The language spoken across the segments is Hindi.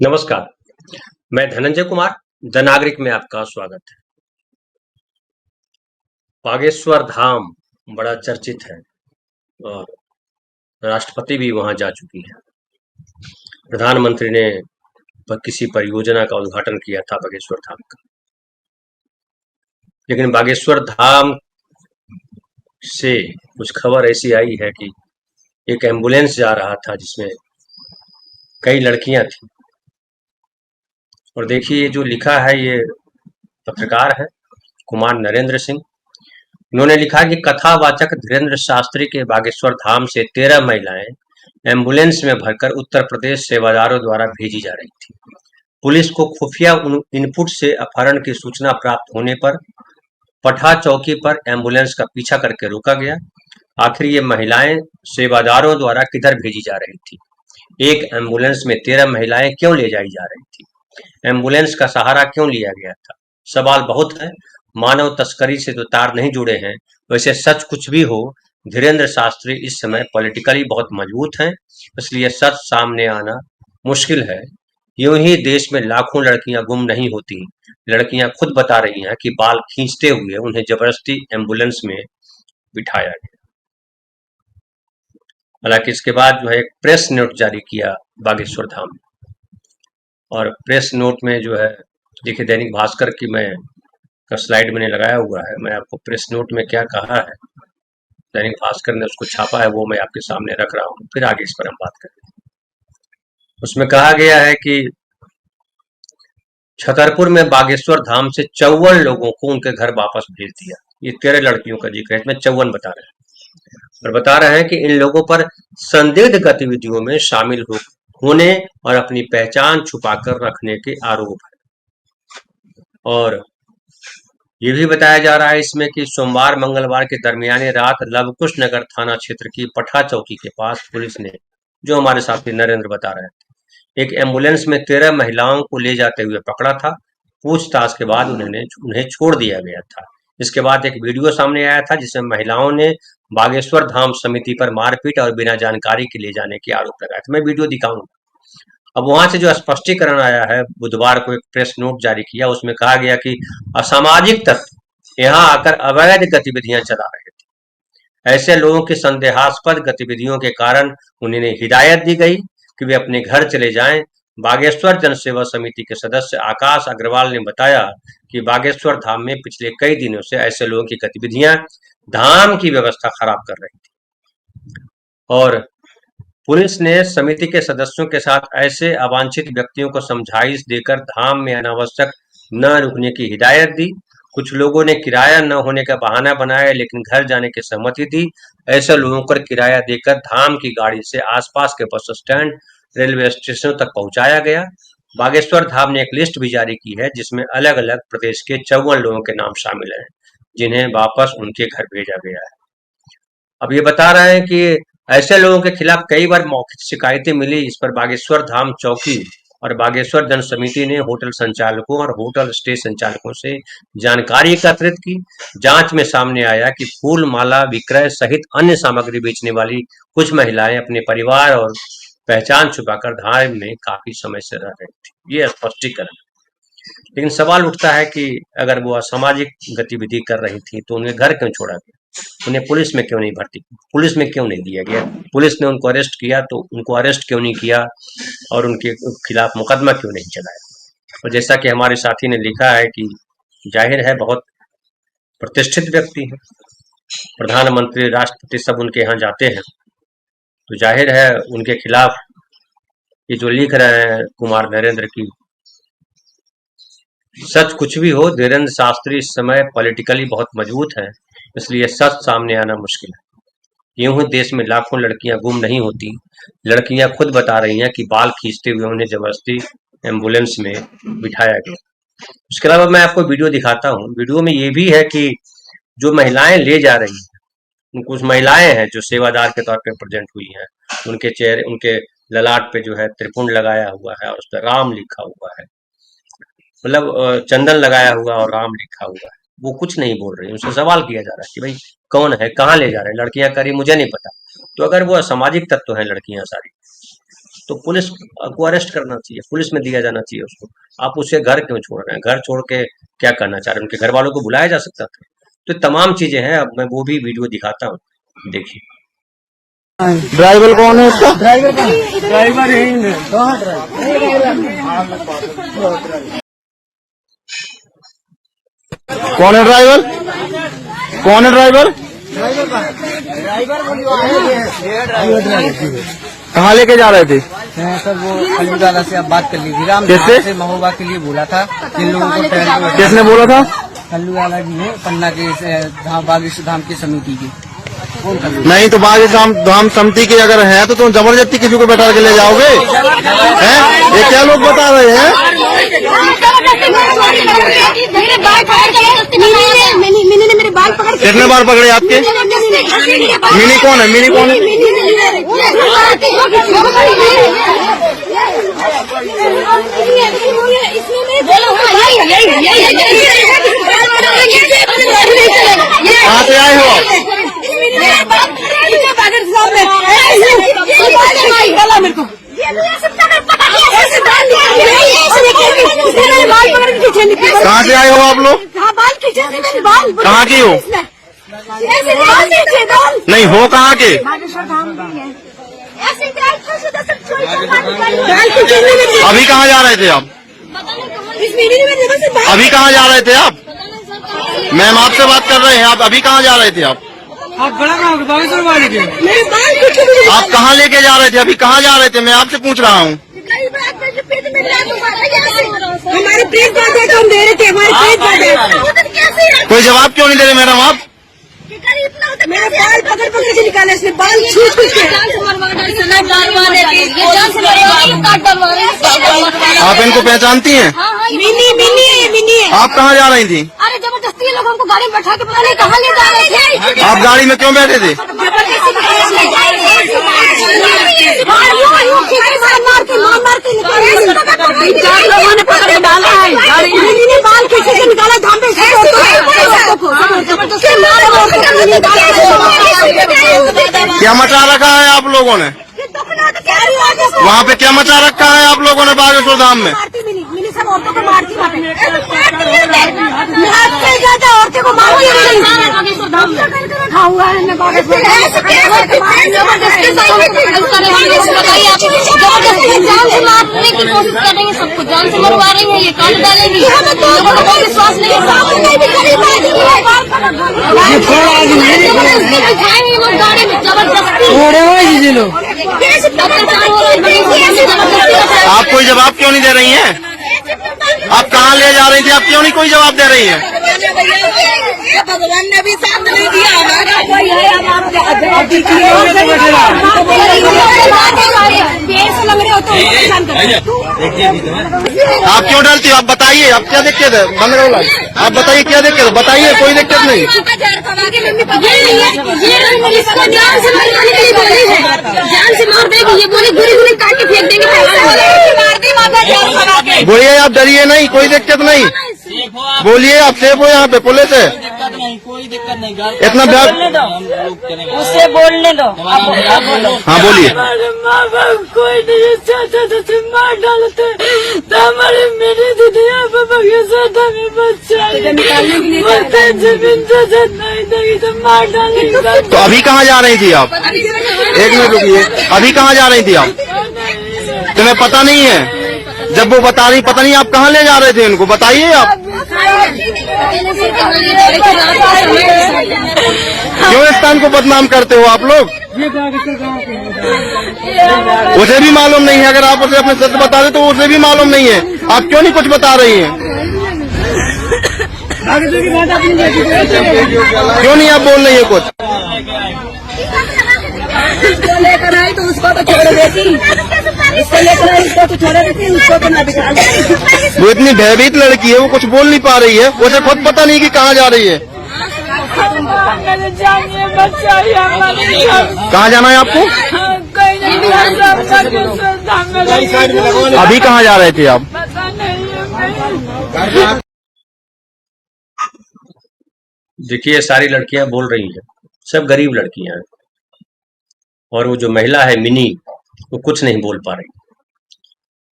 नमस्कार, मैं धनंजय कुमार, द नागरिक में आपका स्वागत है। बागेश्वर धाम बड़ा चर्चित है और राष्ट्रपति भी वहां जा चुकी है। प्रधानमंत्री ने किसी परियोजना का उद्घाटन किया था बागेश्वर धाम का। लेकिन बागेश्वर धाम से कुछ खबर ऐसी आई है कि एक एम्बुलेंस जा रहा था जिसमें कई लड़कियां थी। और देखिए, ये जो लिखा है ये पत्रकार है कुमार नरेंद्र सिंह। उन्होंने लिखा कि कथावाचक धीरेन्द्र शास्त्री के बागेश्वर धाम से 13 महिलाएं एम्बुलेंस में भरकर उत्तर प्रदेश सेवादारों द्वारा भेजी जा रही थी। पुलिस को खुफिया इनपुट से अपहरण की सूचना प्राप्त होने पर पठा चौकी पर एम्बुलेंस का पीछा करके रोका गया। आखिर ये महिलाएं सेवादारों द्वारा किधर भेजी जा रही थी? एक एम्बुलेंस में 13 महिलाएं क्यों ले जाई जा रही थी? एम्बुलेंस का सहारा क्यों लिया गया था? सवाल बहुत है। मानव तस्करी से तो तार नहीं जुड़े हैं। वैसे सच कुछ भी हो, धीरेन्द्र शास्त्री इस समय पॉलिटिकली बहुत मजबूत हैं, इसलिए सच सामने आना मुश्किल है। यूं ही देश में लाखों लड़कियां गुम नहीं होती। लड़कियां खुद बता रही हैं कि बाल खींचते हुए उन्हें जबरदस्ती एम्बुलेंस में बिठाया गया। हालांकि इसके बाद जो है एक प्रेस नोट जारी किया बागेश्वर धाम, और प्रेस नोट में जो है देखिए, दैनिक भास्कर की मैं का स्लाइड मैंने लगाया हुआ है। मैं आपको प्रेस नोट में क्या कहा है, दैनिक भास्कर ने उसको छापा है, वो मैं आपके सामने रख रहा हूँ। फिर आगे इस पर हम बात करेंगे। उसमें कहा गया है कि छतरपुर में बागेश्वर धाम से 54 लोगों को उनके घर वापस भेज दिया। ये 13 लड़कियों का जिक्र है, इसमें 54 बता रहे हैं। और बता रहे हैं कि इन लोगों पर संदिग्ध गतिविधियों में शामिल होने और अपनी पहचान छुपाकर रखने के आरोप है। और ये भी बताया जा रहा है इसमें कि सोमवार मंगलवार के दरमियानी रात लवकुश नगर थाना क्षेत्र की पठा चौकी के पास पुलिस ने, जो हमारे साथी नरेंद्र बता रहे थे, एक एम्बुलेंस में 13 महिलाओं को ले जाते हुए पकड़ा था। पूछताछ के बाद उन्हें छोड़ दिया गया था। इसके बाद एक वीडियो सामने आया था जिसमें महिलाओं ने बागेश्वर धाम समिति पर मारपीट और बिना जानकारी के ले जाने के आरोप लगाए थे। मैं वीडियो दिखाऊंगा। अब वहां से जो स्पष्टीकरण आया है, बुधवार को एक प्रेस नोट जारी किया, उसमें कहा गया कि असामाजिक तत्व यहां आकर अवैध गतिविधियां चला रहे थे। ऐसे लोगों की संदेहास्पद गतिविधियों के कारण उन्हें हिदायत दी गई कि वे अपने घर चले जाएं। बागेश्वर जन सेवा समिति के सदस्य आकाश अग्रवाल ने बताया कि बागेश्वर धाम में पिछले कई दिनों से ऐसे लोगों की गतिविधियां धाम की व्यवस्था खराब कर रही थी, और पुलिस ने समिति के सदस्यों के साथ ऐसे अवांछित व्यक्तियों को समझाइश देकर धाम में अनावश्यक न रुकने की हिदायत दी। कुछ लोगों ने किराया न होने का बहाना बनाया, लेकिन घर जाने की सहमति दी। ऐसे लोगों को किराया देकर धाम की गाड़ी से आसपास के बस स्टैंड, रेलवे स्टेशन तक पहुंचाया गया। बागेश्वर धाम ने एक लिस्ट भी जारी की है जिसमें अलग अलग प्रदेश के 54 लोगों के नाम शामिल हैं, जिन्हें वापस उनके घर भेजा गया है। अब ये बता रहे हैं कि ऐसे लोगों के खिलाफ कई बार मौखिक शिकायतें मिली। इस पर बागेश्वर धाम चौकी और बागेश्वर जन समिति ने होटल संचालकों और होटल स्टे संचालकों से जानकारी एकत्रित की। जांच में सामने आया कि फूल माला विक्रय सहित अन्य सामग्री बेचने वाली कुछ महिलाएं अपने परिवार और पहचान छुपाकर धाम में काफी समय से रह रही थी। ये स्पष्टीकरण। लेकिन सवाल उठता है कि अगर वो असामाजिक गतिविधि कर रही थी तो उन्हें घर क्यों छोड़ा गया? उन्हें पुलिस में क्यों नहीं भर्ती, पुलिस में क्यों नहीं दिया गया? पुलिस ने उनको अरेस्ट किया तो उनको अरेस्ट क्यों नहीं किया और उनके खिलाफ मुकदमा क्यों नहीं चलाया? और जैसा कि हमारे साथी ने लिखा है कि जाहिर है बहुत प्रतिष्ठित व्यक्ति है, प्रधानमंत्री राष्ट्रपति सब उनके यहाँ जाते हैं, तो जाहिर है उनके खिलाफ ये जो लिख रहे हैं कुमार नरेंद्र की, सच कुछ भी हो, धीरेन्द्र शास्त्री इस समय पॉलिटिकली बहुत मजबूत हैं, इसलिए सच सामने आना मुश्किल है। यूं ही देश में लाखों लड़कियां गुम नहीं होती। लड़कियां खुद बता रही हैं कि बाल खींचते हुए उन्हें जबरदस्ती एम्बुलेंस में बिठाया गया। उसके अलावा मैं आपको वीडियो दिखाता हूँ। वीडियो में ये भी है कि जो महिलाएं ले जा रही हैं, कुछ महिलाएं हैं जो सेवादार के तौर पर प्रेजेंट हुई हैं। उनके चेहरे, उनके ललाट पे जो है त्रिपुंड लगाया हुआ है और उस पर राम लिखा हुआ है, मतलब चंदन लगाया हुआ और राम लिखा हुआ है। वो कुछ नहीं बोल रही। उनसे सवाल किया जा रहा है कि भाई कौन है, कहाँ ले जा रहे हैं? लड़कियां कह रही मुझे नहीं पता। तो अगर वो असामाजिक तत्व हैं लड़कियां सारी, तो पुलिस को अरेस्ट करना चाहिए, पुलिस में दिया जाना चाहिए उसको। आप उसे घर क्यों छोड़ रहे हैं? घर छोड़ के क्या करना चाह रहे हैं? उनके घर वालों को बुलाया जा सकता था। तो तमाम चीजें हैं, अब मैं वो भी वीडियो दिखाता हूँ, देखिए। ड्राइवर कौन है उसका? ड्राइवर यही है। कौन है ड्राइवर? कौन है ड्राइवर? कहाँ लेके जा रहे थे? सर वो खलूदादा से आप बात कर लीजिए। राम किससे? से महोबा के लिए बोला था इन लोगों को टहल। किसने बोला था? खलूदादा जी है पन्ना के बागेश्वर धाम की समिति की। नहीं तो बागेश्वर धाम समिति के अगर है तो तुम जबरदस्ती किसी को बैठा के ले जाओगे? हैं? ये क्या लोग बता रहे हैं? मेरे बाल पकड़ के कितने बार पकड़े आपके? मिनी कौन है? मिनी कौन है? कहाँ से आए हो? कहाँ से आए हो आप लोग? कहाँ की हो? नहीं हो कहाँ के? अभी कहाँ जा रहे थे आप? अभी कहाँ जा रहे थे आप? मैम आपसे बात कर रहे हैं, आप अभी कहाँ जा रहे थे आप? आप बड़ा बागेश्वर वाले के आप कहाँ लेके जा रहे थे? अभी कहाँ जा रहे थे? मैं आपसे पूछ रहा हूँ। हमारे प्रेस जाते तो हम दे रहे थे, हमारे प्रेस जाते। कोई जवाब क्यों नहीं दे रहे मैडम आप? मेरा बाल पकड़ पकड़ के निकाला इसने, बाल छूट के। आप इनको पहचानती हैं? मिनी मिनी है, मिनी है। आप कहाँ जा रही थी? अरे जबरदस्ती ये लोग हमको गाड़ी में बैठा के पता नहीं कहाँ ले जा रहे थे। आप गाड़ी में क्यों बैठे थे? चार लोगों ने पकड़ के डाला है। मिनी ने बाल खींच के निकाला, धाम पे क्या मचा रखा है आप लोगों ने? वहाँ पे क्या मचा रखा है आप लोगों ने बागेश्वर धाम में? मिनी सब औरतों को मारती ज्यादा औरतों को मारती हुआ है। मैं जबरदस्ती जान से मारने की कोशिश कर रही है, सबको जान से मरवा रही है, ये काट डालेंगी। लोगों को कोई विश्वास नहीं है। गाड़ी में जबरदस्ती आप कोई जवाब क्यों नहीं दे रही हैं? आप कहाँ ले जा रही थी? आप क्यों नहीं कोई जवाब दे रही हैं? भगवान ने भी साथ नहीं दिया हमारा। आप क्यों डरती हो? आप बताइए, आप क्या देखते थे? बंद करो, आप बताइए क्या देखते थे? बताइए, कोई दिक्कत नहीं। जान से मार देगी, ये बोली गोली गोली काट के फेंक देंगे। बोलिए, आप डरिए नहीं, कोई दिक्कत नहीं। बोलिए, आप सेफ हो? यहाँ पे पुलिस है, कोई दिक्कत नहीं। इतना प्यार उससे बोलने दो। हाँ बोलिए। माँ बाप कोई नहीं चाहता था, तुम मार डालते तो हमारे मेरे दीदिया पापा के साथ हमें बच्चा जमीन नहीं देगी तो मार डालेंगे। तो अभी कहाँ जा रही थी आप? एक मिनट रुकिए, अभी कहाँ जा रही थी आप? तुम्हें पता नहीं है? जब वो बता रही, पता नहीं आप कहाँ ले जा रहे थे इनको? बताइए आप। क्यों इस स्थान को बदनाम करते हो आप लोग? उसे भी मालूम नहीं है। अगर आप उसे अपने सत्य बता रहे तो उसे भी मालूम नहीं है। आप क्यों नहीं कुछ बता रही हैं? क्यों नहीं आप बोल रही है कुछ? लेकर आई तो उसको तो छोड़ देती, इसको लेकर आई उसको तो छोड़ देती, उसको तो न बिठा देती। वो इतनी भयभीत लड़की है, वो कुछ बोल नहीं पा रही है। उसे खुद पता नहीं कि कहाँ जा रही है। कहाँ जाना है आपको? अभी कहाँ जा रहे थे आप? देखिए, ये सारी लड़कियां बोल रही हैं, सब गरीब लड़कियां हैं, और वो जो महिला है मिनी, वो कुछ नहीं बोल पा रही।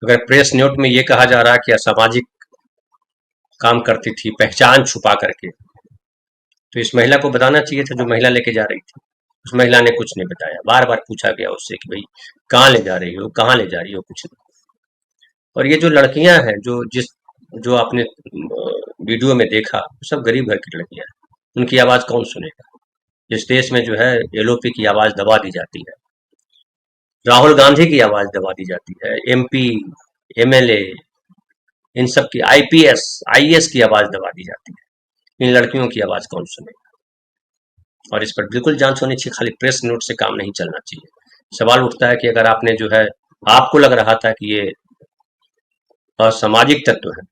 अगर प्रेस नोट में ये कहा जा रहा है कि असामाजिक काम करती थी पहचान छुपा करके, तो इस महिला को बताना चाहिए था, जो महिला लेके जा रही थी। उस महिला ने कुछ नहीं बताया। बार बार पूछा गया उससे कि भाई कहाँ ले जा रही हो, कहाँ ले जा रही हो, कुछ नहीं। और ये जो लड़कियां हैं, जो आपने वीडियो में देखा, वो सब गरीब घर की लड़कियां हैं। उनकी आवाज कौन सुनेगा? इस देश में जो है एलओपी की आवाज दबा दी जाती है, राहुल गांधी की आवाज दबा दी जाती है, एमपी, एमएलए, इन सब की, आईपीएस, आईएएस की आवाज दबा दी जाती है। इन लड़कियों की आवाज कौन सुनेगा? और इस पर बिल्कुल जांच होनी चाहिए। खाली प्रेस नोट से काम नहीं चलना चाहिए। सवाल उठता है कि अगर आपने जो है, आपको लग रहा था कि ये असामाजिक तत्व है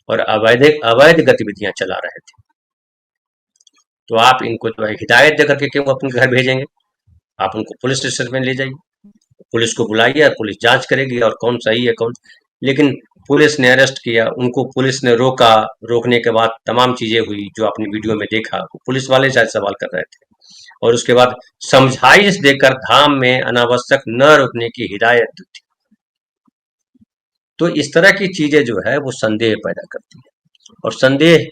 और अवैध अवैध गतिविधियां चला रहे थे, तो आप इनको जो है हिदायत देकर के क्यों अपने घर भेजेंगे? आप उनको पुलिस स्टेशन में ले जाइए, पुलिस को बुलाइए, पुलिस जांच करेगी और कौन सही है कौन। लेकिन पुलिस ने अरेस्ट किया, उनको पुलिस ने रोका, रोकने के बाद तमाम चीजें हुई जो आपने वीडियो में देखा। पुलिस वाले शायद सवाल कर रहे थे, और उसके बाद समझाइश देकर धाम में अनावश्यक न रुकने की हिदायत दी थी। तो इस तरह की चीजें जो है वो संदेह पैदा करती है। और संदेह,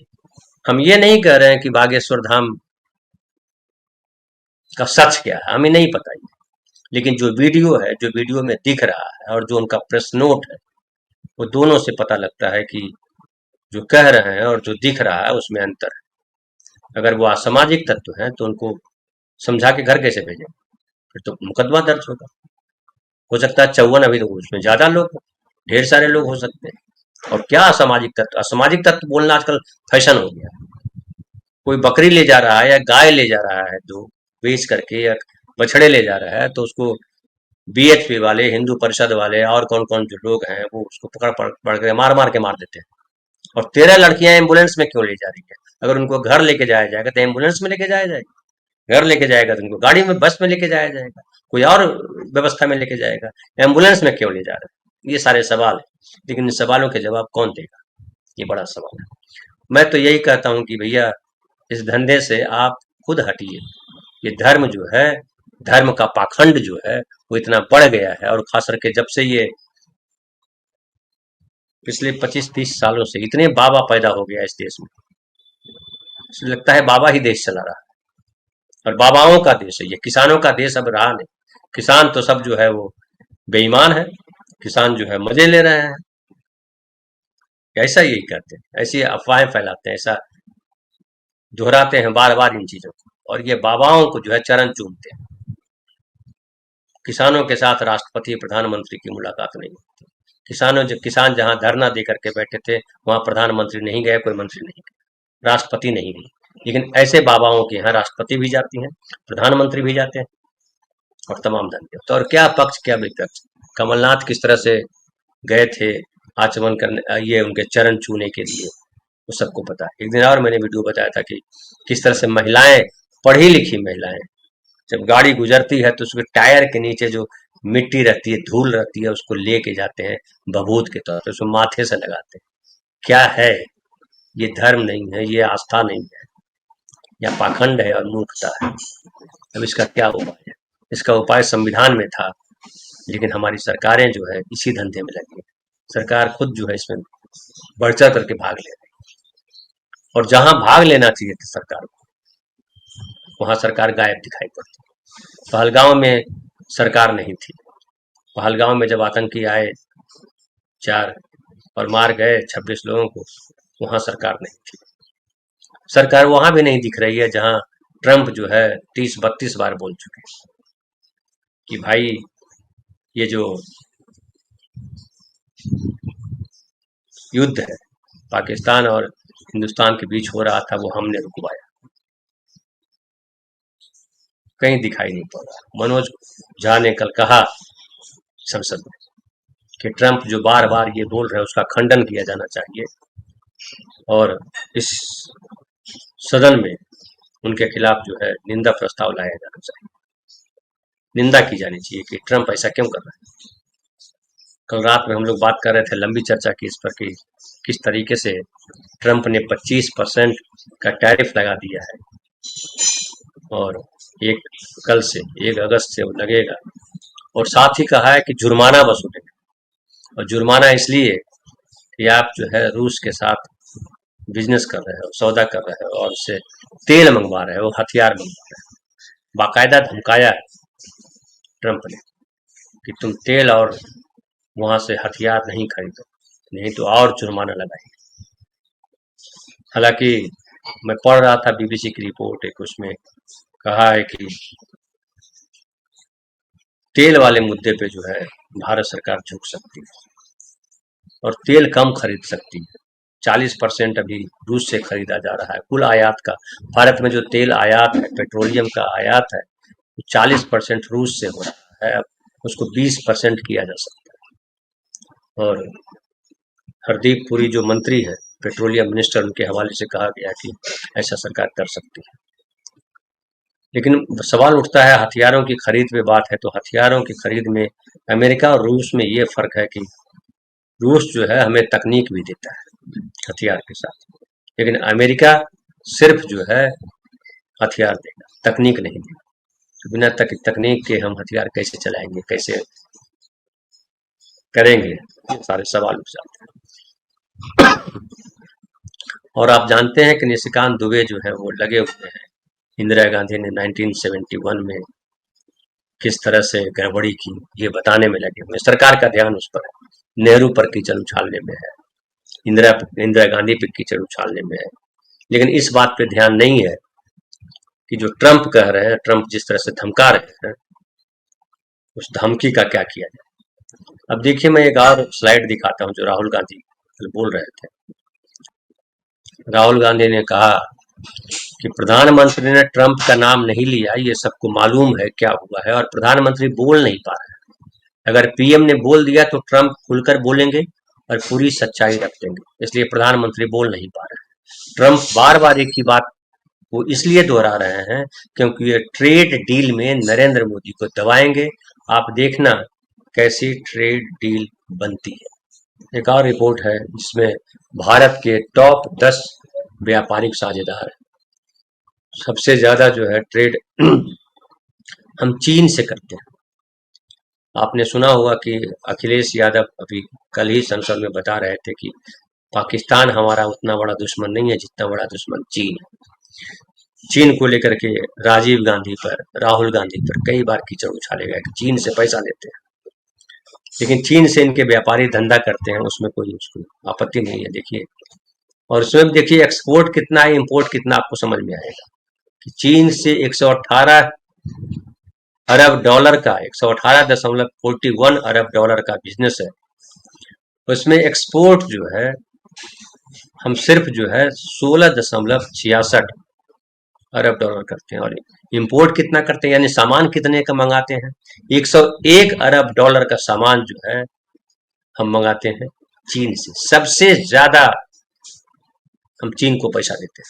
हम ये नहीं कह रहे हैं कि बागेश्वर धाम का सच क्या है, हमें नहीं पता ही। लेकिन जो वीडियो में दिख रहा है और जो उनका प्रेस नोट है, वो दोनों से पता लगता है कि जो कह रहे हैं और जो दिख रहा है उसमें अंतर है। अगर वो असामाजिक तत्व हैं तो उनको समझा के घर कैसे भेजें? फिर तो मुकदमा दर्ज होगा। हो सकता है 54, अभी तो उसमें ज्यादा लोग हो, ढेर सारे लोग हो सकते हैं। और क्या असामाजिक तत्व? असामाजिक तत्व बोलना आजकल फैशन हो गया है। कोई बकरी ले जा रहा है या गाय ले जा रहा है, जो बेच करके, या बछड़े ले जा रहा है, तो उसको बीएचपी वाले, हिंदू परिषद वाले और कौन कौन जो लोग हैं वो उसको पकड़ के मार मार के मार देते हैं। और 13 लड़कियां एम्बुलेंस में क्यों ले जा रही है? अगर उनको घर लेके जाया जाएगा तो एम्बुलेंस में लेके जाया जाएगा, घर लेके जाएगा तो उनको गाड़ी में, बस में लेके जाया जाएगा, कोई और व्यवस्था में लेके जाएगा, एम्बुलेंस में क्यों ले जा रहा है? ये सारे सवाल है, लेकिन इन सवालों के जवाब कौन देगा? ये बड़ा सवाल है। मैं तो यही कहता हूँ कि भैया, इस धंधे से आप खुद हटिए। ये धर्म जो है, धर्म का पाखंड जो है वो इतना बढ़ गया है, और खास करके जब से ये पिछले 25-30 सालों से इतने बाबा पैदा हो गया इस देश में, इसलिए लगता है बाबा ही देश चला रहा है। और बाबाओं का देश है ये, किसानों का देश अब रहा नहीं। किसान तो सब जो है वो बेईमान है, किसान जो है मजे ले रहे हैं। ऐसा यही करते हैं, ऐसी अफवाहें फैलाते हैं, ऐसा दोहराते हैं बार बार इन चीजों को, और ये बाबाओं को जो है चरण चूमते हैं। किसानों के साथ राष्ट्रपति, प्रधानमंत्री की मुलाकात नहीं होती। किसान जहां धरना दे करके बैठे थे, वहां प्रधानमंत्री नहीं गए, कोई मंत्री नहीं गए, राष्ट्रपति नहीं गई। लेकिन ऐसे बाबाओं के यहाँ राष्ट्रपति भी जाती हैं, प्रधानमंत्री भी जाते हैं, और तमाम धंधे। तो और क्या पक्ष क्या विपक्ष? कमलनाथ किस तरह से गए थे आचमन करने, ये उनके चरण छूने के लिए, वो सबको पता है। एक दिन और मैंने वीडियो बताया था कि किस तरह से महिलाएं, पढ़ी लिखी महिलाएं, जब गाड़ी गुजरती है तो उसके टायर के नीचे जो मिट्टी रहती है, धूल रहती है, उसको लेके जाते हैं भभूत के तौर पे, उसको माथे से लगाते हैं। क्या है ये? धर्म नहीं है, ये आस्था नहीं है, या पाखंड है और मूर्खता है। अब इसका क्या उपाय है? इसका उपाय संविधान में था, लेकिन हमारी सरकारें जो है इसी धंधे में लगी है। सरकार खुद जो है इसमें बढ़ चढ़ करके भाग ले रही है, और जहां भाग लेना चाहिए था सरकार को, वहां सरकार गायब दिखाई पड़ती है। पहलगांव में सरकार नहीं थी। पहलगांव में जब आतंकी आए 4 और मार गए 26 लोगों को, वहां सरकार नहीं थी। सरकार वहां भी नहीं दिख रही है जहां ट्रंप जो है 30-32 बार बोल चुके हैं कि भाई ये जो युद्ध है पाकिस्तान और हिंदुस्तान के बीच हो रहा था, वो हमने रुकवाया। कहीं दिखाई नहीं पड़ रहा। मनोज झा ने कल कहा संसद में कि ट्रंप जो बार बार ये बोल रहे हैं उसका खंडन किया जाना चाहिए, और इस सदन में उनके खिलाफ जो है निंदा प्रस्ताव लाया जाना चाहिए। निंदा की जानी चाहिए कि ट्रंप ऐसा क्यों कर रहा है। कल रात में हम लोग बात कर रहे थे, लंबी चर्चा की इस पर कि किस तरीके से ट्रंप ने 25% का टैरिफ लगा दिया है, और कल से 1 अगस्त से वो लगेगा, और साथ ही कहा है कि जुर्माना वसूलेगा। और जुर्माना इसलिए कि आप जो है रूस के साथ बिजनेस कर रहे हो, सौदा कर रहे हो और उससे तेल मंगवा रहे हो, हथियार मंगवा रहे हो। बाकायदा धमकाया है ट्रंप ने कि तुम तेल और वहां से हथियार नहीं खरीदो, नहीं तो और जुर्माना लगाएंगे। हालांकि मैं पढ़ रहा था बीबीसी की रिपोर्ट, एक उसमें कहा है कि तेल वाले मुद्दे पे जो है भारत सरकार झुक सकती है और तेल कम खरीद सकती है। 40% अभी रूस से खरीदा जा रहा है कुल आयात का। भारत में जो तेल आयात है, पेट्रोलियम का आयात है, 40% रूस से हो रहा है, अब उसको 20% किया जा सकता है। और हरदीप पुरी जो मंत्री है, पेट्रोलियम मिनिस्टर, उनके हवाले से कहा गया कि ऐसा सरकार कर सकती है। लेकिन सवाल उठता है, हथियारों की खरीद पे बात है तो हथियारों की खरीद में अमेरिका और रूस में ये फर्क है कि रूस जो है हमें तकनीक भी देता है हथियार के साथ, लेकिन अमेरिका सिर्फ जो है हथियार देगा, तकनीक नहीं देगा। तो बिना तकनीक के हम हथियार कैसे चलाएंगे, कैसे करेंगे, ये सारे सवाल उठ जाते हैं। और आप जानते हैं कि निशिकांत दुबे जो है वो लगे हुए हैं, इंदिरा गांधी ने 1971 में किस तरह से गड़बड़ी की ये बताने में लगे हुए। सरकार का ध्यान उस पर है, नेहरू पर कीचड़ उछालने में है, इंदिरा गांधी पर कीचड़ उछालने में है, लेकिन इस बात पे ध्यान नहीं है कि जो ट्रंप कह रहे हैं, ट्रंप जिस तरह से धमका रहे हैं, उस धमकी का क्या किया जाए। अब देखिए, मैं एक और स्लाइड दिखाता हूं जो राहुल गांधी कल बोल रहे थे। राहुल गांधी ने कहा कि प्रधानमंत्री ने ट्रंप का नाम नहीं लिया, ये सबको मालूम है क्या हुआ है, और प्रधानमंत्री बोल नहीं पा रहे हैं। अगर पीएम ने बोल दिया तो ट्रंप खुलकर बोलेंगे और पूरी सच्चाई रख देंगे, इसलिए प्रधानमंत्री बोल नहीं पा रहे हैं। ट्रंप बार बार एक ही बात वो इसलिए दोहरा रहे हैं क्योंकि ये ट्रेड डील में नरेंद्र मोदी को दबाएंगे। आप देखना कैसी ट्रेड डील बनती है। एक और रिपोर्ट है जिसमें भारत के टॉप 10 व्यापारिक साझेदार, सबसे ज्यादा जो है ट्रेड हम चीन से करते हैं। आपने सुना होगा कि अखिलेश यादव अभी कल ही संसद में बता रहे थे कि पाकिस्तान हमारा उतना बड़ा दुश्मन नहीं है जितना बड़ा दुश्मन चीन है। चीन को लेकर के राजीव गांधी पर, राहुल गांधी पर कई बार कीचड़ उछाले गए कि चीन से पैसा लेते हैं, लेकिन चीन से इनके व्यापारी धंधा करते हैं, उसमें कोई उसको आपत्ति नहीं है। देखिए, और उसमें देखिए एक्सपोर्ट कितना है, इंपोर्ट कितना, आपको समझ में आएगा कि चीन से 118 अरब डॉलर का, 118.41 अरब डॉलर का बिजनेस है। उसमें एक्सपोर्ट जो है हम सिर्फ जो है 16.66 अरब डॉलर करते हैं, और इंपोर्ट कितना करते हैं, यानी सामान कितने का मंगाते हैं, 101 अरब डॉलर का सामान जो है हम मंगाते हैं चीन से। सबसे ज्यादा हम चीन को पैसा देते हैं,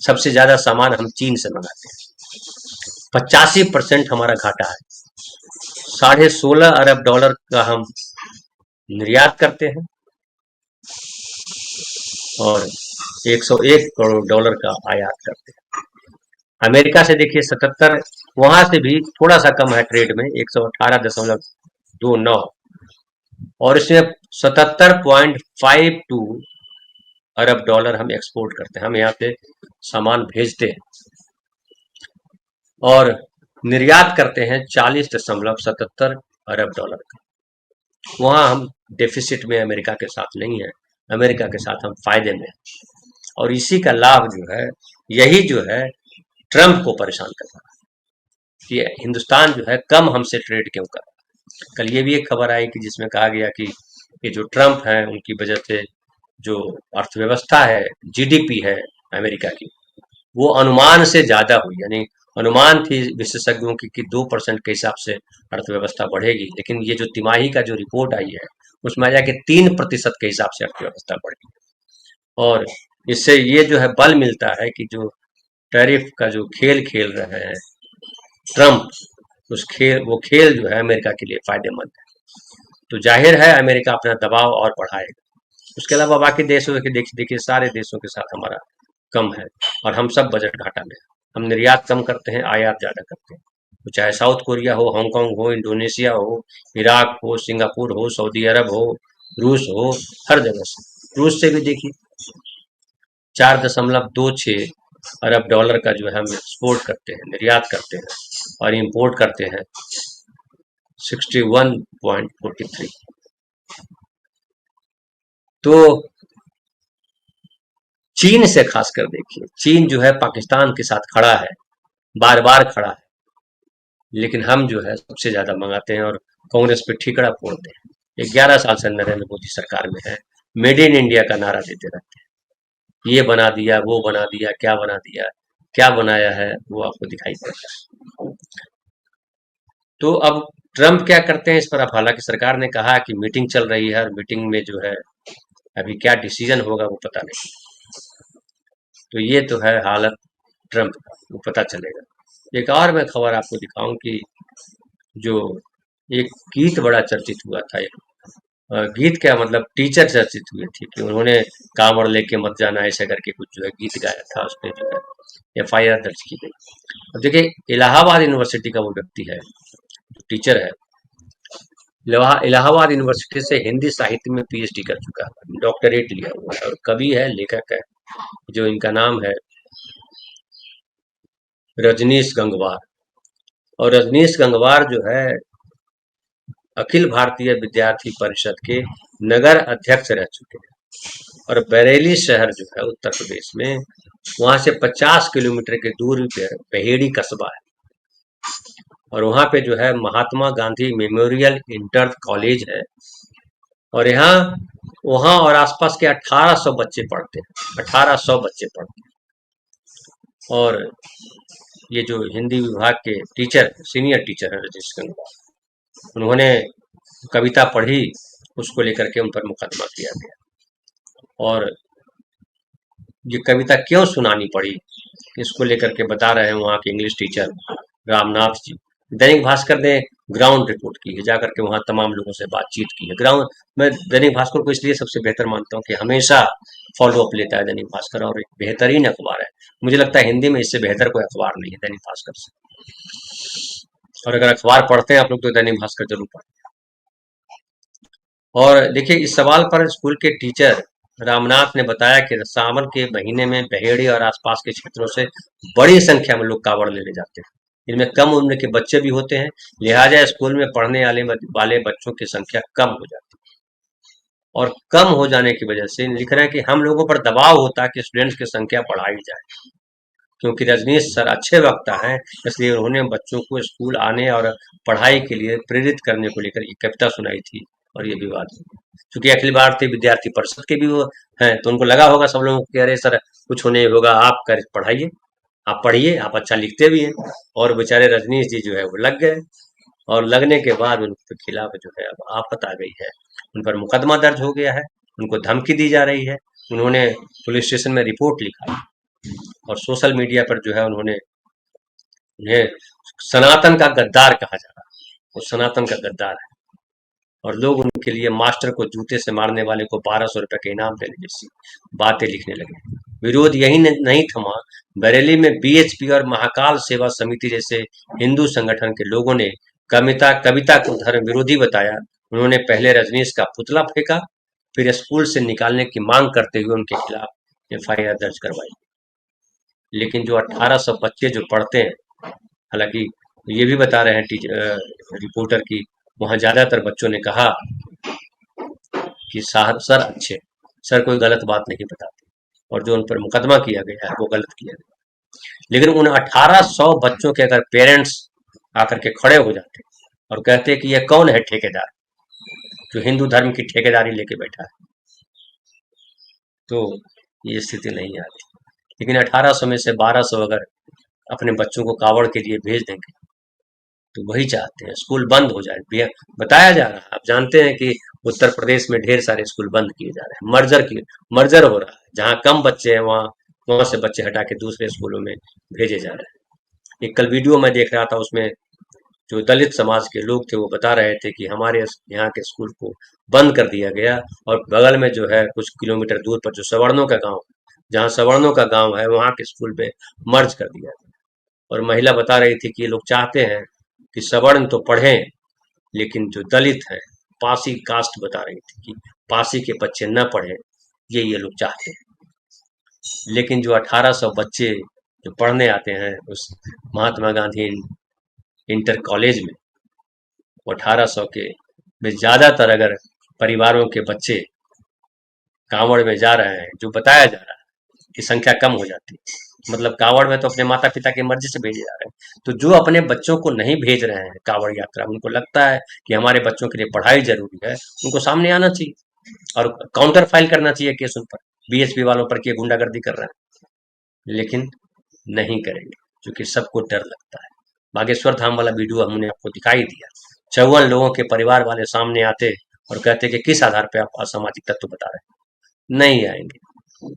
सबसे ज्यादा सामान हम चीन से मंगाते हैं। 85% हमारा घाटा है। 16.5 अरब डॉलर का हम निर्यात करते हैं और 101 करोड़ डॉलर का आयात करते हैं। अमेरिका से देखिए 77, वहां से भी थोड़ा सा कम है ट्रेड में, 118.29, और इसमें 77.52 अरब डॉलर हम एक्सपोर्ट करते हैं, हम यहाँ पे सामान भेजते हैं, और निर्यात करते हैं 40.77 अरब डॉलर का। वहां हम डेफिसिट में अमेरिका के साथ नहीं है, अमेरिका के साथ हम फायदे में हैं, और इसी का लाभ जो है, यही जो है ट्रंप को परेशान कर रहा है कि हिंदुस्तान जो है कम हमसे ट्रेड क्यों कर रहा है। कल ये भी एक खबर आई कि जिसमें कहा गया कि ये जो ट्रंप है उनकी वजह से जो अर्थव्यवस्था है, जीडीपी है अमेरिका की, वो अनुमान से ज्यादा हुई। यानी अनुमान थी विशेषज्ञों की कि 2% के हिसाब से अर्थव्यवस्था बढ़ेगी, लेकिन ये जो तिमाही का जो रिपोर्ट आई है उसमें आया कि 3% के हिसाब से अर्थव्यवस्था बढ़ी। और इससे ये जो है बल मिलता है कि जो टैरिफ का जो खेल खेल रहे हैं ट्रंप, वो खेल जो है अमेरिका के लिए फायदेमंद है। तो जाहिर है अमेरिका अपना दबाव और बढ़ाएगा। उसके अलावा बाकी देशों के देखिए सारे देशों के साथ हमारा कम है और हम सब बजट घाटा में। हम निर्यात कम करते हैं, आयात ज्यादा करते हैं। तो चाहे साउथ कोरिया हो, हांगकांग हो, इंडोनेशिया हो, इराक हो, सिंगापुर हो, सऊदी अरब हो, रूस हो, हर जगह से। रूस से भी देखिए 4.26 अरब डॉलर का जो है हम एक्सपोर्ट करते हैं, निर्यात करते हैं, और इंपोर्ट करते हैं 61.43। तो चीन से खासकर देखिए, चीन जो है पाकिस्तान के साथ खड़ा है, बार बार खड़ा है, लेकिन हम जो है सबसे ज्यादा मंगाते हैं और कांग्रेस पे ठीकरा फोड़ते हैं। 11 साल से नरेंद्र मोदी सरकार में है, मेड इन इंडिया का नारा देते रहते हैं, ये बना दिया, वो बना दिया, क्या बना दिया, क्या बनाया है वो आपको दिखाई पड़ता है। तो अब ट्रंप क्या करते हैं इस पर, अब हालांकि सरकार ने कहा कि मीटिंग चल रही है और मीटिंग में जो है अभी क्या डिसीजन होगा वो पता नहीं। तो ये तो है हालत ट्रंप का, वो पता चलेगा। एक और मैं खबर आपको दिखाऊं कि जो एक गीत बड़ा चर्चित हुआ था, एक गीत क्या मतलब टीचर चर्चित हुए थे कि उन्होंने कांवड़ लेके मत जाना ऐसा करके कुछ जो है गीत गाया था, उस पर जो है एफआईआर दर्ज की गई। अब देखिए इलाहाबाद यूनिवर्सिटी का वो व्यक्ति है, जो टीचर है, इलाहाबाद यूनिवर्सिटी से हिंदी साहित्य में पीएचडी कर चुका है, डॉक्टरेट लिया हुआ है, और कवि है, लेखक है, जो इनका नाम है रजनीश गंगवार। और रजनीश गंगवार जो है अखिल भारतीय विद्यार्थी परिषद के नगर अध्यक्ष रह चुके हैं, और बरेली शहर जो है उत्तर प्रदेश में, वहां से 50 किलोमीटर के दूरी पे पहेड़ी कस्बा है, और वहां पे जो है Mahatma Gandhi memorial inter college है, और यहाँ वहां और आसपास के 1800 बच्चे पढ़ते हैं, 1800 बच्चे पढ़ते हैं। और ये जो हिंदी विभाग के टीचर, सीनियर टीचर है रजनीश गंगवार, उन्होंने कविता पढ़ी, उसको लेकर के उन पर मुकदमा किया गया। और ये कविता क्यों सुनानी पड़ी, इसको लेकर के बता रहे हैं वहाँ के इंग्लिश टीचर रामनाथ जी। दैनिक भास्कर ने ग्राउंड रिपोर्ट की है, जाकर के वहाँ तमाम लोगों से बातचीत की है। ग्राउंड, मैं दैनिक भास्कर को इसलिए सबसे बेहतर मानता हूँ कि हमेशा फॉलो अप लेता है दैनिक भास्कर, और एक बेहतरीन अखबार है। मुझे लगता है हिंदी में इससे बेहतर कोई अखबार नहीं है दैनिक भास्कर से। और अगर अखबार पढ़ते हैं आप लोग तो दैनिक भास्कर जरूर पढ़ें। और देखिए इस सवाल पर स्कूल के टीचर रामनाथ ने बताया कि सावन के महीने में बहेड़ी और आसपास के क्षेत्रों से बड़ी संख्या में लोग कावड़ लेने जाते हैं। इनमें कम उम्र के बच्चे भी होते हैं, लिहाजा स्कूल में पढ़ने वाले बच्चों की संख्या कम हो जाती है। और कम हो जाने की वजह से लिख रहे हैं कि हम लोगों पर दबाव होता है कि स्टूडेंट्स की संख्या बढ़ाई जाए, क्योंकि रजनीश सर अच्छे वक्ता हैं, इसलिए उन्होंने बच्चों को स्कूल आने और पढ़ाई के लिए प्रेरित करने को लेकर एक कविता सुनाई थी, और ये विवाद हुआ। क्योंकि अखिल भारतीय विद्यार्थी परिषद के भी वो हैं, तो उनको लगा होगा सब लोगों को कि अरे सर कुछ नहीं होगा, आप कर पढ़ाइए, आप पढ़िए, आप अच्छा लिखते भी हैं। और बेचारे रजनीश जी जो है वो लग गए, और लगने के बाद उनके खिलाफ जो है अब आफत आ गई है, उन पर मुकदमा दर्ज हो गया है, उनको धमकी दी जा रही है। उन्होंने पुलिस स्टेशन में रिपोर्ट लिखा है, और सोशल मीडिया पर जो है उन्होंने उन्हें सनातन का गद्दार कहा जा रहा है, वो सनातन का गद्दार है। और लोग उनके लिए मास्टर को जूते से मारने वाले को 1200 रुपए के इनाम देने जैसी बातें लिखने लगे। विरोध यही नहीं थमा, बरेली में बीएचपी और महाकाल सेवा समिति जैसे हिंदू संगठन के लोगों ने कविता को धर्म विरोधी बताया। उन्होंने पहले रजनीश का पुतला फेंका, फिर स्कूल से निकालने की मांग करते हुए उनके खिलाफ एफआईआर दर्ज करवाई। लेकिन जो 1800 बच्चे जो पढ़ते हैं, हालांकि ये भी बता रहे हैं रिपोर्टर की वहाँ ज्यादातर बच्चों ने कहा कि साहब सर अच्छे, सर कोई गलत बात नहीं बताते, और जो उन पर मुकदमा किया गया है वो गलत किया गया। लेकिन उन 1800 बच्चों के अगर पेरेंट्स आकर के खड़े हो जाते और कहते कि ये कौन है ठेकेदार जो हिंदू धर्म की ठेकेदारी लेके बैठा है, तो ये स्थिति नहीं आती। लेकिन 1800 में से 1200 अगर अपने बच्चों को कावड़ के लिए भेज देंगे तो वही चाहते हैं स्कूल बंद हो जाए। बताया जा रहा है, आप जानते हैं कि उत्तर प्रदेश में ढेर सारे स्कूल बंद किए जा रहे हैं, मर्जर हो रहा है, जहाँ कम बच्चे हैं वहां से बच्चे हटा के दूसरे स्कूलों में भेजे जा रहे हैं। एक कल वीडियो मैं देख रहा था, उसमें जो दलित समाज के लोग थे वो बता रहे थे कि हमारे यहाँ के स्कूल को बंद कर दिया गया, और बगल में जो है कुछ किलोमीटर दूर पर जो सवर्णों का गांव, जहाँ सवर्णों का गांव है, वहाँ के स्कूल में मर्ज कर दिया गया। और महिला बता रही थी कि ये लोग चाहते हैं कि सवर्ण तो पढ़ें, लेकिन जो दलित हैं, पासी कास्ट बता रही थी कि पासी के बच्चे न पढ़े, ये लोग चाहते हैं। लेकिन जो 1800 बच्चे जो पढ़ने आते हैं उस महात्मा गांधी इंटर कॉलेज में, वो 1800 के में ज़्यादातर अगर परिवारों के बच्चे कांवड़ में जा रहे हैं, जो बताया जा रहा है कि संख्या कम हो जाती है, मतलब कांवड़ में तो अपने माता पिता की मर्जी से भेजे जा रहे हैं, तो जो अपने बच्चों को नहीं भेज रहे हैं कांवड़ यात्रा, उनको लगता है कि हमारे बच्चों के लिए पढ़ाई जरूरी है, उनको सामने आना चाहिए और काउंटर फाइल करना चाहिए केस उन पर, बीएसपी वालों पर कि ये गुंडागर्दी कर रहे हैं। लेकिन नहीं करेंगे क्योंकि सबको डर लगता है। बागेश्वर धाम वाला वीडियो हमने आपको दिखाई दिया, 54 लोगों के परिवार वाले सामने आते और कहते कि किस आधार पे आप असामाजिक तत्व बता रहे हैं, नहीं आएंगे।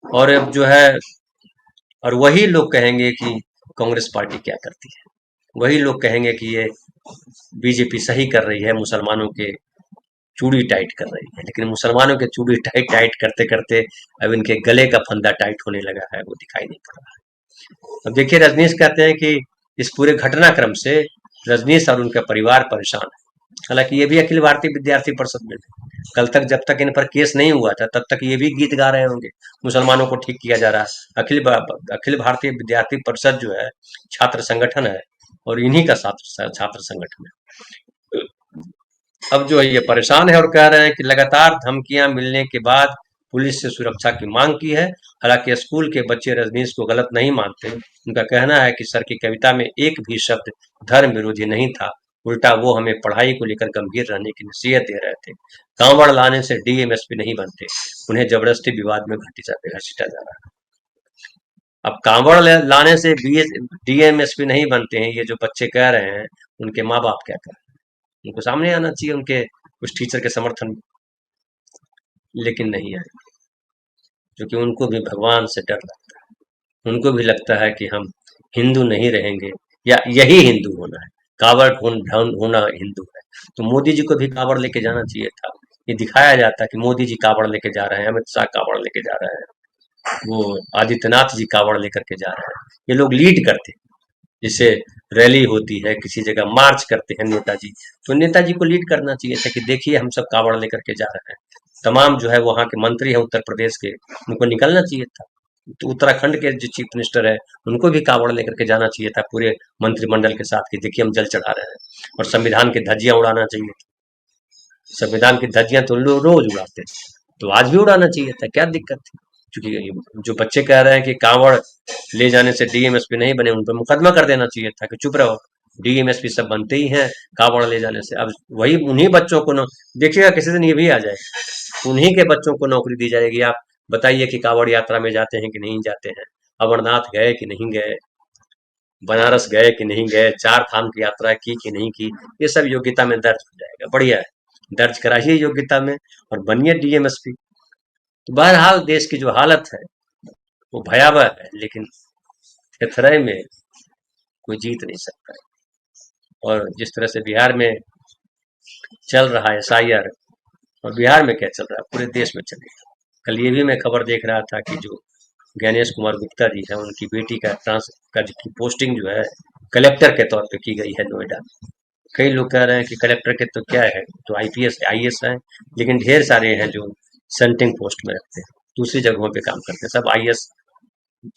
और अब जो है, और वही लोग कहेंगे कि कांग्रेस पार्टी क्या करती है, वही लोग कहेंगे कि ये बीजेपी सही कर रही है, मुसलमानों के चूड़ी टाइट कर रही है। लेकिन मुसलमानों के चूड़ी टाइट टाइट करते करते अब इनके गले का फंदा टाइट होने लगा है, वो दिखाई नहीं पड़ रहा है। अब देखिए, रजनीश कहते हैं कि इस पूरे घटनाक्रम से रजनीश और उनका परिवार परेशान है। हालांकि ये भी अखिल भारतीय विद्यार्थी परिषद में थे, कल तक जब तक इन पर केस नहीं हुआ था तब तक ये भी गीत गा रहे होंगे, मुसलमानों को ठीक किया जा रहा है। अखिल भारतीय विद्यार्थी परिषद जो है छात्र संगठन है और इन्हीं का छात्र संगठन है। अब जो है ये परेशान है और कह रहे हैं कि लगातार धमकियां मिलने के बाद पुलिस से सुरक्षा की मांग की है। हालांकि स्कूल के बच्चे रजनीश को गलत नहीं मानते, उनका कहना है कि सर की कविता में एक भी शब्द धर्म विरोधी नहीं था, उल्टा वो हमें पढ़ाई को लेकर गंभीर रहने की नसीहत दे रहे थे। कांवड़ लाने से डीएमएसपी नहीं बनते, उन्हें जबरदस्ती विवाद में घसीटा जा रहा है। अब कांवड़ लाने से डीएमएसपी नहीं बनते हैं, ये जो बच्चे कह रहे हैं, उनके माँ बाप क्या कह रहे हैं, उनको सामने आना चाहिए उनके कुछ टीचर के समर्थन में, लेकिन नहीं आए, क्योंकि उनको भी भगवान से डर लगता है। उनको भी लगता है कि हम हिंदू नहीं रहेंगे या यही हिंदू होना है, कावड़ होना हिंदू है। तो मोदी जी को भी कावड़ लेके जाना चाहिए था। ये दिखाया जाता है कि मोदी जी कावड़ लेके जा रहे हैं, अमित शाह कावड़ लेके जा रहे हैं, वो आदित्यनाथ जी कावड़ लेकर के जा रहे हैं। ये लोग लीड करते हैं, जिससे रैली होती है, किसी जगह मार्च करते हैं नेताजी, तो नेताजी को लीड करना चाहिए था कि देखिए हम सब कावड़ लेकर के जा रहे हैं। तमाम जो है वहाँ के मंत्री हैं उत्तर प्रदेश के, उनको निकलना चाहिए था। तो उत्तराखंड के जो चीफ मिनिस्टर है, उनको भी कावड़ लेकर के जाना चाहिए था पूरे मंत्रिमंडल के साथ कि देखिए हम जल चढ़ा रहे हैं, और संविधान की धज्जियां उड़ाना चाहिए था। संविधान की धज्जियां तो लोग रोज उड़ाते हैं, तो आज भी उड़ाना चाहिए था, क्या दिक्कत थी। क्योंकि जो बच्चे कह रहे हैं कि कांवड़ ले जाने से डीएमएसपी नहीं बने, उन पर मुकदमा कर देना चाहिए था कि चुप रहो, डीएमएसपी सब बनते ही हैं कांवड़ ले जाने से। अब वही उन्हीं बच्चों को देखिएगा किसी दिन ये भी आ जाए, उन्हीं के बच्चों को नौकरी दी जाएगी। आप बताइए कि कांवड़ यात्रा में जाते हैं कि नहीं जाते हैं, अमरनाथ गए कि नहीं गए, बनारस गए कि नहीं गए, 4 धाम की यात्रा की कि नहीं की, ये सब योग्यता में दर्ज हो जाएगा। बढ़िया है, दर्ज कराइए योग्यता में और बनिए डीएमएसपी। तो बहरहाल देश की जो हालत है वो भयावह है, लेकिन थेथरई में कोई जीत नहीं सकता है। और जिस तरह से बिहार में चल रहा है एसआईआर, और बिहार में क्या चल रहा है पूरे देश में चलेगा। कल ये भी मैं खबर देख रहा था कि जो गणेश कुमार गुप्ता जी है, उनकी बेटी का की पोस्टिंग जो है कलेक्टर के तौर पे की गई है नोएडा। कई लोग कह रहे हैं कि कलेक्टर के तो क्या है, तो आईपीएस आईएएस हैं, लेकिन ढेर सारे हैं जो सेंटिंग पोस्ट में रखते हैं, दूसरी जगहों पे काम करते हैं। सब आईएएस,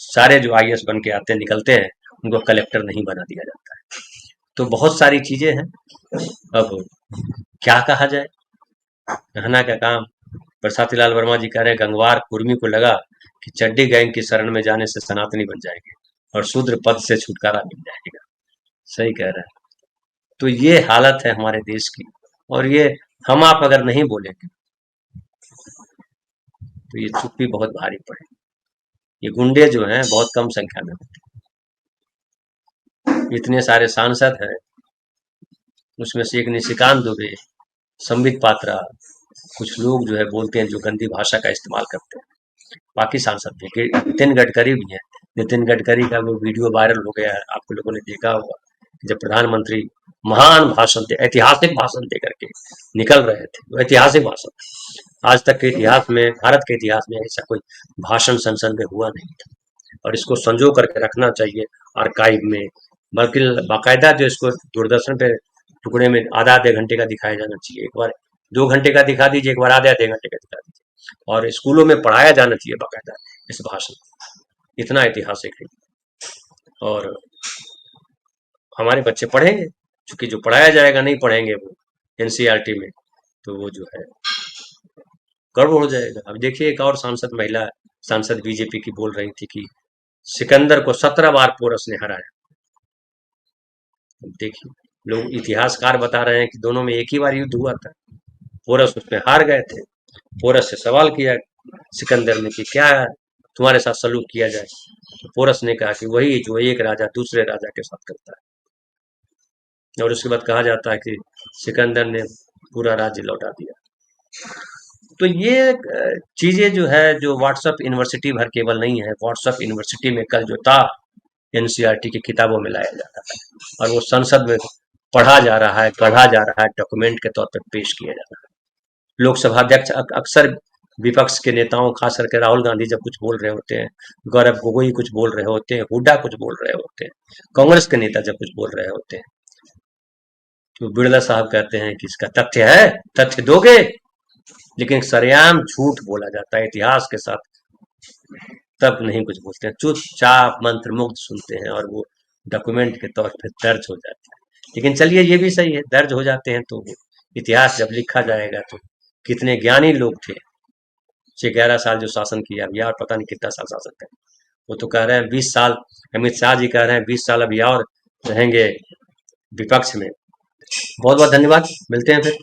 सारे जो आईएएस बन के आते हैं निकलते हैं, उनको कलेक्टर नहीं बना दिया जाता है। तो बहुत सारी चीजें हैं, अब क्या कहा जाए। कहना का काम। बरसाती लाल वर्मा जी कह रहे हैं गंगवार कुर्मी को लगा कि चड्डी गैंग की शरण में जाने से सनातनी बन जाएंगे और शूद्र पद से छुटकारा मिल जाएगा। सही कह रहे हैं। तो ये हालत है हमारे देश की, और ये हम आप अगर नहीं बोलेंगे तो ये चुप्पी बहुत भारी पड़ेगी। ये गुंडे जो हैं बहुत कम संख्या में होते हैं, इतने सारे सांसद हैं, उसमें से एक निशिकांत दुबे, संबित पात्रा, कुछ लोग जो है बोलते हैं जो गंदी भाषा का इस्तेमाल करते हैं। बाकी सांसद भी, नितिन गडकरी भी हैं। नितिन गडकरी का वो वीडियो वायरल हो गया है, आपको लोगों ने देखा होगा, जब प्रधानमंत्री महान भाषण दे, ऐतिहासिक भाषण दे करके निकल रहे थे। वो ऐतिहासिक भाषण, आज तक के इतिहास में, भारत के इतिहास में ऐसा कोई भाषण संसद में हुआ नहीं था, और इसको संजो करके रखना चाहिए आर्काइव में, बल्कि बाकायदा जो इसको दूरदर्शन पे टुकड़े में आधा आधे घंटे का दिखाया जाना चाहिए। एक बार 2 घंटे का दिखा दीजिए, एक बार आधे 1.5 घंटे का दिखा दीजिए, और स्कूलों में पढ़ाया जाना चाहिए बाकायदा इस भाषण, इतना ऐतिहासिक है। और हमारे बच्चे पढ़ेंगे, क्योंकि जो पढ़ाया जाएगा नहीं पढ़ेंगे वो एनसीईआरटी में, तो वो जो है गड़बड़ हो जाएगा। अब देखिए एक और महिला सांसद बीजेपी की बोल रही थी कि सिकंदर को 17 बार पोरस ने हराया। देखिए लोग इतिहासकार बता रहे हैं कि दोनों में एक ही बार युद्ध हुआ था, पोरस उसमें हार गए थे। पोरस से सवाल किया सिकंदर ने कि क्या तुम्हारे साथ सलूक किया जाए, तो पोरस ने कहा कि वही जो एक राजा दूसरे राजा के साथ करता है। और उसके बाद कहा जाता है कि सिकंदर ने पूरा राज्य लौटा दिया। तो ये चीजें जो है, जो व्हाट्सएप यूनिवर्सिटी भर केवल नहीं है, व्हाट्सएप यूनिवर्सिटी में कल जो था एनसीईआरटी की किताबों में लाया जा रहा है, और वो संसद में पढ़ा जा रहा है, पढ़ा जा रहा है, डॉक्यूमेंट के तौर पर पेश किया जा रहा है। लोकसभा अध्यक्ष अक्सर विपक्ष के नेताओं, खास करके राहुल गांधी जब कुछ बोल रहे होते हैं, गौरव गोगोई कुछ बोल रहे होते हैं, हुड्डा कुछ बोल रहे होते हैं, कांग्रेस के नेता जब कुछ बोल रहे होते हैं, तो बिरला साहब कहते हैं कि इसका तथ्य है, तथ्य दोगे, लेकिन सरेआम झूठ बोला जाता है इतिहास के साथ, तब नहीं कुछ बोलते हैं, चुपचाप मंत्र मुग्ध सुनते हैं, और वो डॉक्यूमेंट के तौर पर दर्ज हो जाता है। लेकिन चलिए ये भी सही है, दर्ज हो जाते हैं तो इतिहास जब लिखा जाएगा तो कितने ज्ञानी लोग थे 11 साल जो शासन किया अभी, और पता नहीं कितना साल शासन करें। वो तो कह रहे हैं 20 साल, अमित शाह जी कह रहे हैं 20 साल अभी और रहेंगे विपक्ष में। बहुत बहुत धन्यवाद, मिलते हैं फिर।